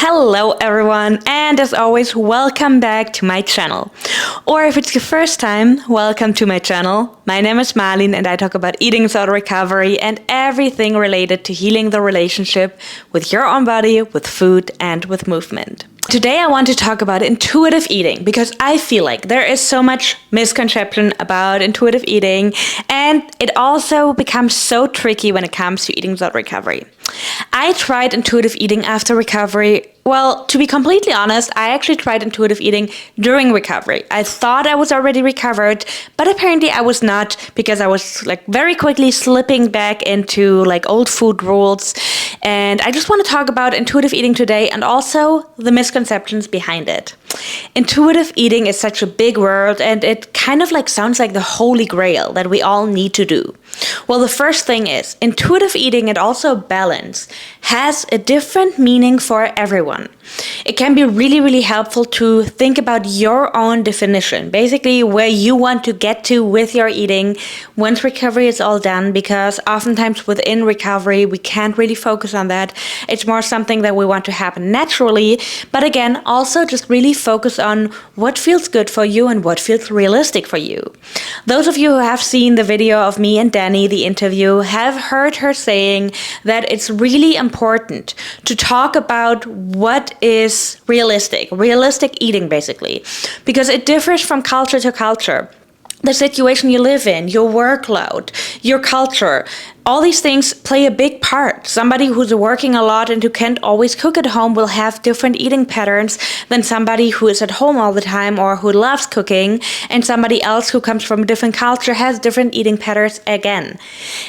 Hello everyone, and as always, welcome back to my channel. Or if it's your first time, welcome to my channel. My name is Marlene and I talk about eating disorder recovery and everything related to healing the relationship with your own body, with food, and with movement. Today I want to talk about intuitive eating because I feel like there is so much misconception about intuitive eating, and it also becomes so tricky when it comes to eating disorder recovery. I tried intuitive eating after recovery. Well, to be completely honest, I actually tried intuitive eating during recovery. I thought I was already recovered, but apparently I was not, because I was very quickly slipping back into old food rules. And I just want to talk about intuitive eating today and also the misconceptions behind it. Intuitive eating is such a big word, and it kind of sounds like the holy grail that we all need to do. Well, the first thing is intuitive eating and also balance has a different meaning for everyone. It can be really, really helpful to think about your own definition, basically where you want to get to with your eating once recovery is all done, because oftentimes within recovery, we can't really focus on that. It's more something that we want to happen naturally, but again, also just really focus on what feels good for you and what feels realistic for you. Those of you who have seen the video of me and Danny, the interview, have heard her saying that it's really important to talk about what is realistic eating basically, because it differs from culture to culture. The situation you live in, your workload, your culture, all these things play a big part. Somebody who's working a lot and who can't always cook at home will have different eating patterns than somebody who is at home all the time or who loves cooking, and somebody else who comes from a different culture has different eating patterns again.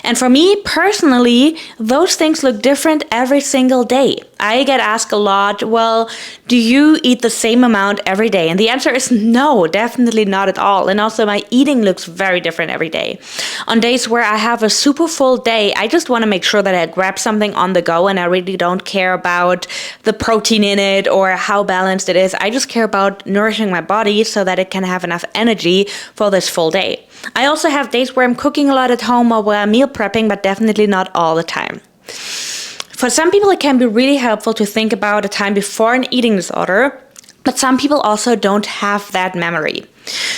And for me personally, those things look different every single day. I get asked a lot, well, do you eat the same amount every day? And the answer is no, definitely not at all. And also my eating looks very different every day. On days where I have a super full day, I just want to make sure that I grab something on the go, and I really don't care about the protein in it or how balanced it is. I just care about nourishing my body so that it can have enough energy for this full day. I also have days where I'm cooking a lot at home or where I'm meal prepping, but definitely not all the time. For some people, it can be really helpful to think about a time before an eating disorder, but some people also don't have that memory.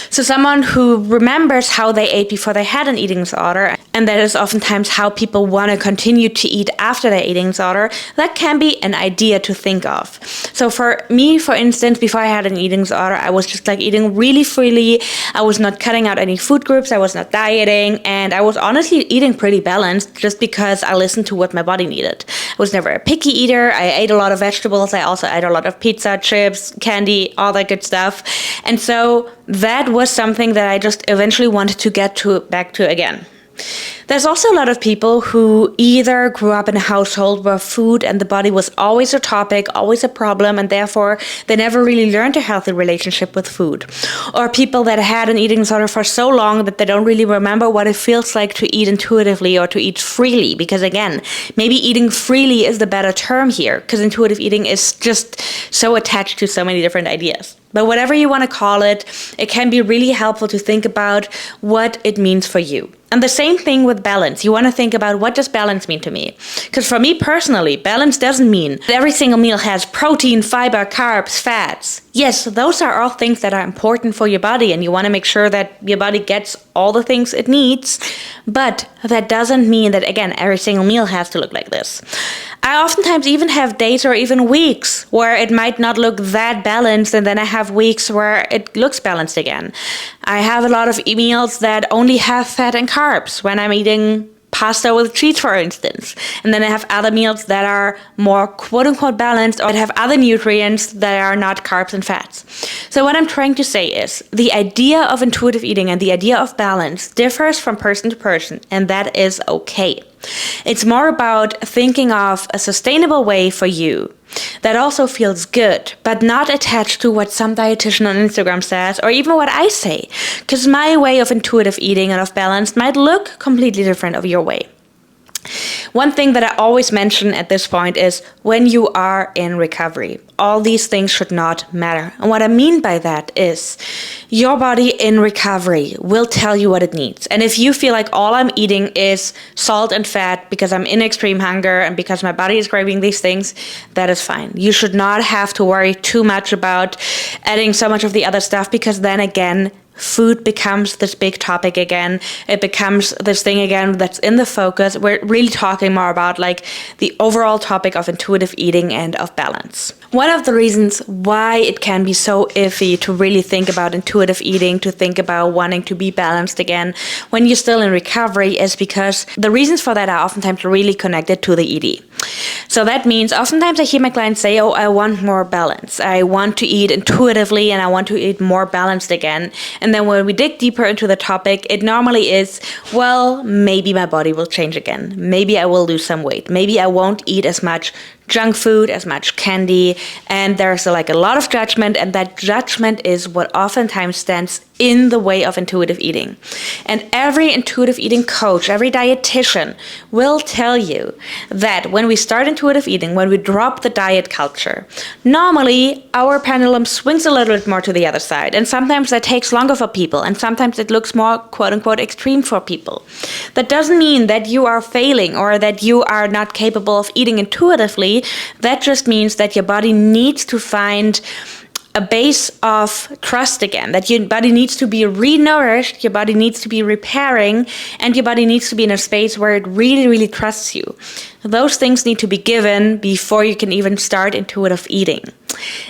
So someone who remembers how they ate before they had an eating disorder, and that is oftentimes how people want to continue to eat after their eating disorder, that can be an idea to think of. So for me, for instance, before I had an eating disorder, I was just eating really freely. I was not cutting out any food groups. I was not dieting, and I was honestly eating pretty balanced just because I listened to what my body needed. I was never a picky eater. I ate a lot of vegetables. I also ate a lot of pizza, chips, candy, all that good stuff. And so that was something that I just eventually wanted to get back to again. There's also a lot of people who either grew up in a household where food and the body was always a topic, always a problem, and therefore they never really learned a healthy relationship with food. Or people that had an eating disorder for so long that they don't really remember what it feels like to eat intuitively or to eat freely. Because again, maybe eating freely is the better term here, because intuitive eating is just so attached to so many different ideas. But whatever you want to call it, it can be really helpful to think about what it means for you. And the same thing with balance. You want to think about, what does balance mean to me? Because for me personally, balance doesn't mean that every single meal has protein, fiber, carbs, fats. Yes, those are all things that are important for your body, and you want to make sure that your body gets all the things it needs. But that doesn't mean that, again, every single meal has to look like this. I oftentimes even have days or even weeks where it might not look that balanced, and then I have weeks where it looks balanced again. I have a lot of meals that only have fat and carbs when I'm eating pasta with cheese, for instance. And then I have other meals that are more quote-unquote balanced or that have other nutrients that are not carbs and fats. So what I'm trying to say is the idea of intuitive eating and the idea of balance differs from person to person, and that is okay. It's more about thinking of a sustainable way for you that also feels good, but not attached to what some dietitian on Instagram says or even what I say. Because my way of intuitive eating and of balance might look completely different of your way. One thing that I always mention at this point is when you are in recovery, all these things should not matter. And what I mean by that is your body in recovery will tell you what it needs. And if you feel like all I'm eating is salt and fat because I'm in extreme hunger and because my body is craving these things, that is fine. You should not have to worry too much about adding so much of the other stuff, because then again, food becomes this big topic again. It becomes this thing again that's in the focus. We're really talking more about like the overall topic of intuitive eating and of balance. One of the reasons why it can be so iffy to really think about intuitive eating, to think about wanting to be balanced again when you're still in recovery, is because the reasons for that are oftentimes really connected to the ED. So that means oftentimes I hear my clients say, oh, I want more balance. I want to eat intuitively and I want to eat more balanced again. And then when we dig deeper into the topic, it normally is, well, maybe my body will change again. Maybe I will lose some weight. Maybe I won't eat as much junk food, as much candy, and there's like a lot of judgment, and that judgment is what oftentimes stands in the way of intuitive eating. And every intuitive eating coach, every dietitian will tell you that when we start intuitive eating, when we drop the diet culture, normally our pendulum swings a little bit more to the other side, and sometimes that takes longer for people, and sometimes it looks more quote-unquote extreme for people. That doesn't mean that you are failing or that you are not capable of eating intuitively. That just means that your body needs to find a base of trust again, that your body needs to be re-nourished, your body needs to be repairing, and your body needs to be in a space where it really, really trusts you. Those things need to be given before you can even start intuitive eating.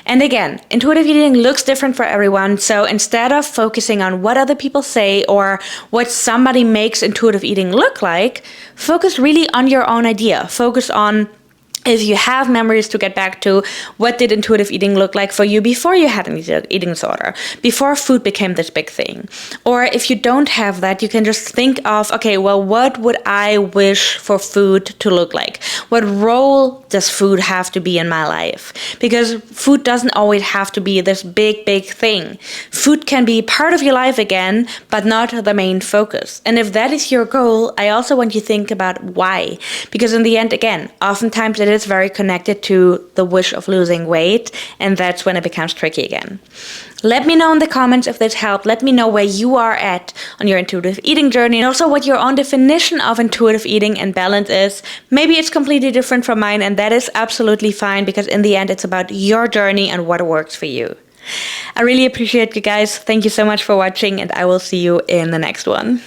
And again, intuitive eating looks different for everyone, so instead of focusing on what other people say or what somebody makes intuitive eating look like, focus really on your own idea. Focus on, if you have memories to get back to, what did intuitive eating look like for you before you had an eating disorder, before food became this big thing? Or if you don't have that, you can just think of, okay, well, what would I wish for food to look like? What role does food have to be in my life? Because food doesn't always have to be this big, big thing. Food can be part of your life again, but not the main focus. And if that is your goal, I also want you to think about why. Because in the end, again, oftentimes it is very connected to the wish of losing weight, and that's when it becomes tricky again. Let me know in the comments if this helped. Let me know where you are at on your intuitive eating journey, and also what your own definition of intuitive eating and balance is. Maybe it's completely different from mine, and that is absolutely fine, because in the end it's about your journey and what works for you. I really appreciate you guys. Thank you so much for watching, and I will see you in the next one.